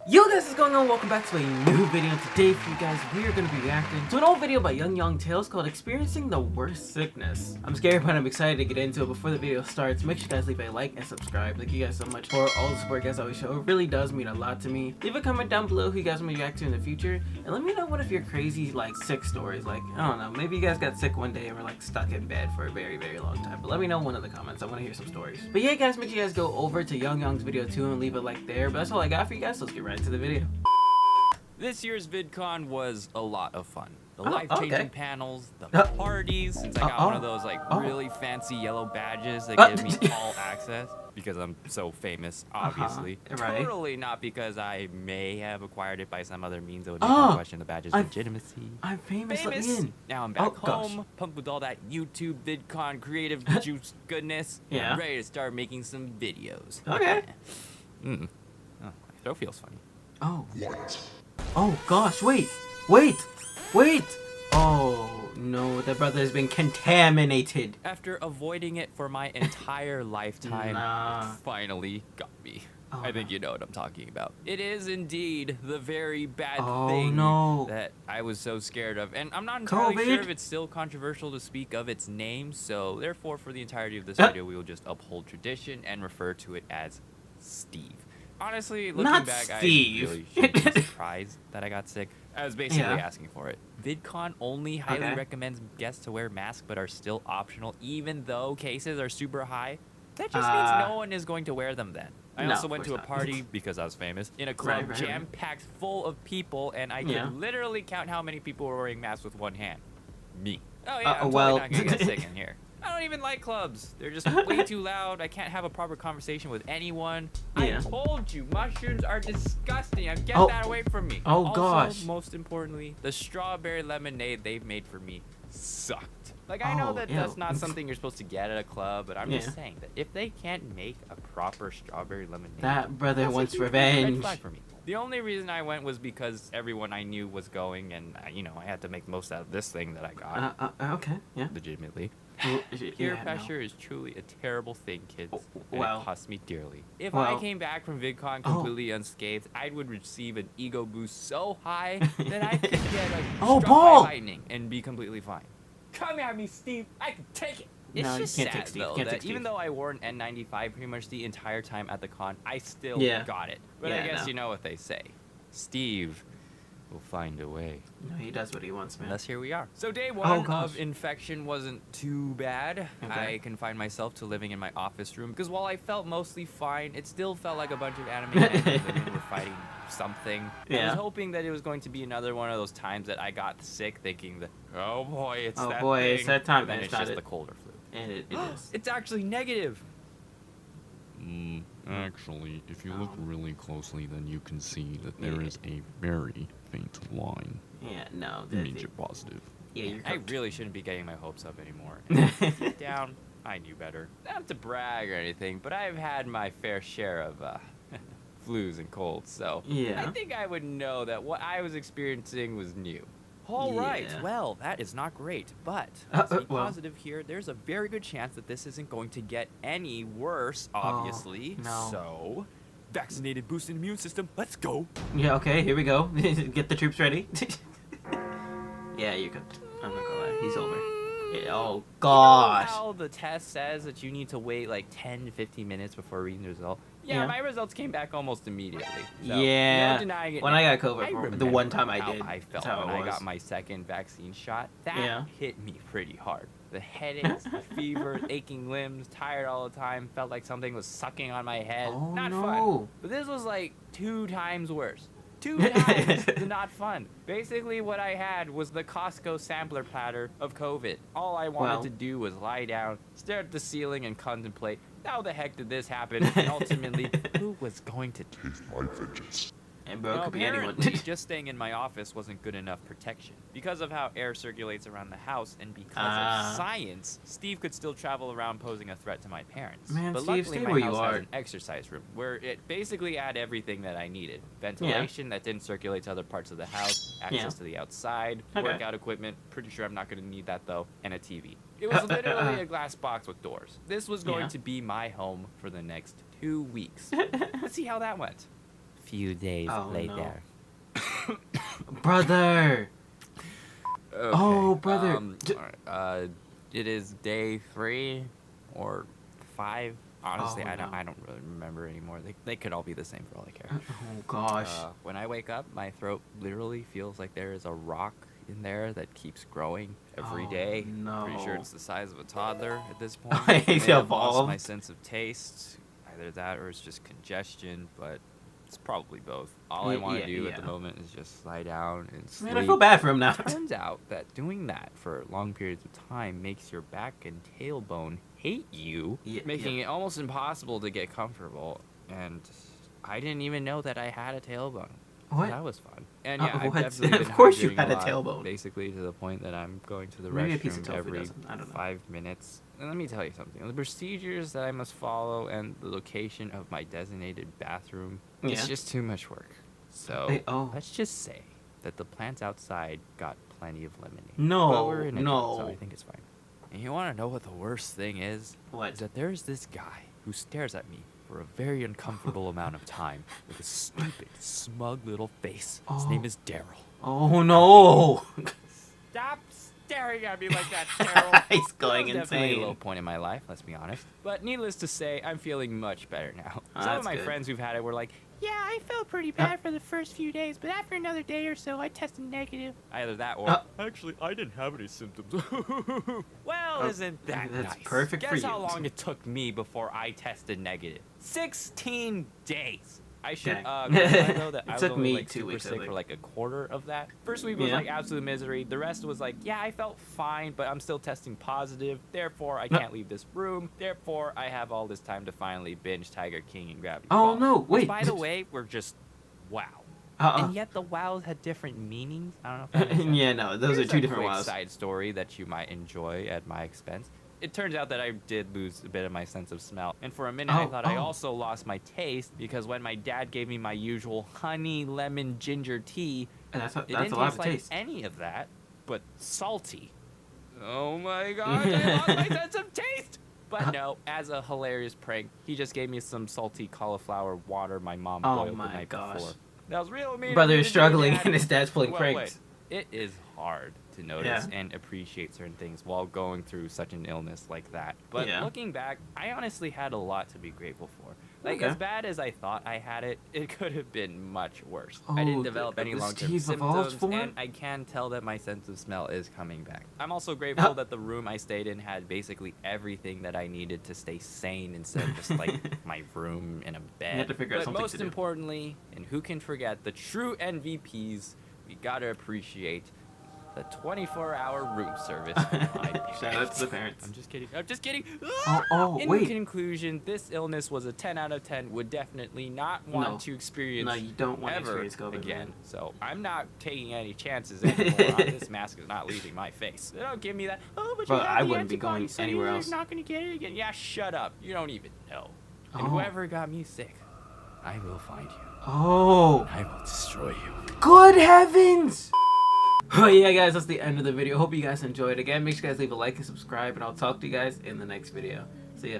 Yo guys, what's going on? Welcome back to a new video. Today for you guys, we are going to be reacting to an old video by Young Yong Tales called Experiencing the Worst Sickness. I'm scared, but I'm excited to get into it. Before the video starts, make sure you guys leave a like and subscribe. Thank you guys so much for all the support you guys always show. It really does mean a lot to me. Leave a comment down below who you guys want me to react to in the future. And let me know what if your crazy, like, sick stories. Like, I don't know, maybe you guys got sick one day and were, like, stuck in bed for a very, very long time. But let me know in one of the comments. I want to hear some stories. But yeah, guys, make sure you guys go over to Young Yong's video too and leave a like there. But that's all I got for you guys, so let's get right into the video. This year's VidCon was a lot of fun. The life-changing panels, the parties, since I got one of those like really fancy yellow badges that give me all access because I'm so famous, obviously. Right. Totally not because I may have acquired it by some other means that would make me question the badge's legitimacy. I'm famous. Let me in. Now I'm back home, pumped with all that YouTube VidCon creative juice goodness. Yeah. I'm ready to start making some videos. Okay. Oh, my throat feels funny. Oh. Oh gosh, wait. Oh no, the brother has been contaminated. After avoiding it for my entire lifetime, it finally got me. I think you know what I'm talking about. It is indeed the very bad thing that I was so scared of. And I'm not entirely sure if it's still controversial to speak of its name, so therefore for the entirety of this video we will just uphold tradition and refer to it as Steve. Honestly, looking back, I really shouldn't be surprised that I got sick. I was basically asking for it. VidCon only highly recommends guests to wear masks but are still optional even though cases are super high. That just means no one is going to wear them then. I also went to a party, because I was famous, in a club jam-packed full of people, and I could literally count how many people were wearing masks with one hand. Me. Oh yeah, I'm totally not gonna get sick in here. I don't even like clubs. They're just way too loud. I can't have a proper conversation with anyone. I told you, mushrooms are disgusting. Get that away from me. Oh gosh. Most importantly, the strawberry lemonade they've made for me sucked. Like, I know that that's not something you're supposed to get at a club, but I'm just saying that if they can't make a proper strawberry lemonade, that brother wants revenge. Red flag for me. The only reason I went was because everyone I knew was going, and you know, I had to make most out of this thing that I got. Okay, yeah. Legitimately. Peer pressure is truly a terrible thing, kids. And it cost me dearly. If I came back from VidCon completely unscathed, I would receive an ego boost so high that I could get struck by lightning and be completely fine. Come at me, Steve. I can take it. It's just sad, though, that even though I wore an N95 pretty much the entire time at the con, I still got it. But I guess you know what they say. Steve will find a way. No, he does what he wants, man. Thus, here we are. So day one of infection wasn't too bad. I confined myself to living in my office room because while I felt mostly fine, it still felt like a bunch of anime men were fighting something. I was hoping that it was going to be another one of those times that I got sick thinking that, oh boy, it's that thing. It's that time. But then it's just the colder flu. And it is. It's actually negative. Actually, if you look really closely, then you can see that there is a very faint line. Yeah, no. It means you're positive. Yeah, you're I really shouldn't be getting my hopes up anymore. Deep down, I knew better. Not to brag or anything, but I've had my fair share of flus and colds, so I think I would know that what I was experiencing was new. All right, well, that is not great, but let's be positive here. There's a very good chance that this isn't going to get any worse, obviously. So, vaccinated, boosted immune system, let's go. Yeah, okay, here we go. Get the troops ready. Yeah, you could. I'm not gonna lie, he's over. Yeah, oh, gosh. You know how the test says that you need to wait like 10 to 15 minutes before reading the result? Yeah, my results came back almost immediately. So, no denying it. When I got COVID, the one time I did, I felt when I got my second vaccine shot. That hit me pretty hard. The headaches, the fever, aching limbs, tired all the time, felt like something was sucking on my head. Not fun. But this was like 2 times worse. 2 times the not fun. Basically, what I had was the Costco sampler platter of COVID. All I wanted to do was lie down, stare at the ceiling, and contemplate, how the heck did this happen? And ultimately, who was going to taste my vengeance? And bro, it could be anyone. Just staying in my office wasn't good enough protection. Because of how air circulates around the house and because of science, Steve could still travel around posing a threat to my parents. Man, but Steve, luckily my house has an exercise room where it basically had everything that I needed. Ventilation that didn't circulate to other parts of the house, access to the outside, workout equipment, pretty sure I'm not going to need that though, and a TV. It was literally a glass box with doors. This was going to be my home for the next 2 weeks. Let's see how that went. few days later. Brother! Okay. Oh, brother. It is day 3 or 5. Honestly, I don't really remember anymore. They could all be the same for all I care. Oh gosh. When I wake up, my throat literally feels like there is a rock in there that keeps growing every day. No. Pretty sure it's the size of a toddler at this point. I may have evolved. lost my sense of taste. Either that or it's just congestion, but it's probably both. All I want to do at the moment is just lie down and sleep. Man, I feel bad for him now. Turns out that doing that for long periods of time makes your back and tailbone hate you, making it almost impossible to get comfortable. And I didn't even know that I had a tailbone. What? That was fun. And yeah, I've what? definitely been Of course you hydrating had a lot, tailbone. basically to the point that I'm going to the Maybe a piece of restroom tofu every doesn't. I don't know. 5 minutes. And let me tell you something. The procedures that I must follow and the location of my designated bathroom, it's just too much work. So let's just say that the plants outside got plenty of lemonade. No, but we're in a no. drought, so I think it's fine. And you want to know what the worst thing is? What? Is that there's this guy who stares at me for a very uncomfortable amount of time with a stupid, smug little face. His name is Daryl. Oh no! Stop staring at me like that, Daryl. He's going insane. Definitely a low point in my life, let's be honest. But needless to say, I'm feeling much better now. Some of my friends who've had it were like, yeah, I felt pretty bad for the first few days, but after another day or so, I tested negative. Either that or, actually, I didn't have any symptoms. Well, isn't that that's nice? perfect for you. Guess how long it took me before I tested negative? 16 days. I should I know that I was only like super sick for like a quarter of that. First week was like absolute misery. The rest was like, yeah, I felt fine, but I'm still testing positive. Therefore, I can't leave this room. Therefore, I have all this time to finally binge Tiger King and Gravity Falls. No, wait. Which, by the way, we're just wow. And yet the wows had different meanings. I don't know if that makes sense. Yeah, no, those are two different wows. wows. Side story that you might enjoy at my expense. It turns out that I did lose a bit of my sense of smell. And for a minute, I thought I also lost my taste because when my dad gave me my usual honey, lemon, ginger tea, that's it didn't taste like any of that, but salty. Oh my god, I lost my sense of taste! But no, as a hilarious prank, he just gave me some salty cauliflower water my mom boiled the night before. That was real mean. Brother is struggling and his dad's pulling pranks. It is hard to notice and appreciate certain things while going through such an illness like that. But looking back, I honestly had a lot to be grateful for. Like, as bad as I thought I had it, it could have been much worse. I didn't develop any long-term symptoms, and I can tell that my sense of smell is coming back. I'm also grateful that the room I stayed in had basically everything that I needed to stay sane instead of just, like, my room and a bed. You had to figure out something to do. Most importantly, and who can forget, the true MVPs, we gotta appreciate the 24-hour room service. Shout out to the parents. I'm just kidding. I'm just kidding. Wait. In conclusion, this illness was a 10 out of 10. Would definitely not want to experience. No, you don't want to ever experience COVID again. Man. So I'm not taking any chances anymore. This mask is not leaving my face. They don't give me that. Oh, but I wouldn't be going anywhere else. You're not going to get it again. Yeah, shut up. You don't even know. And whoever got me sick, I will find you. I will destroy you. Good heavens! Oh yeah, guys, that's the end of the video. Hope you guys enjoyed. Again, make sure you guys leave a like and subscribe, and I'll talk to you guys in the next video. See ya.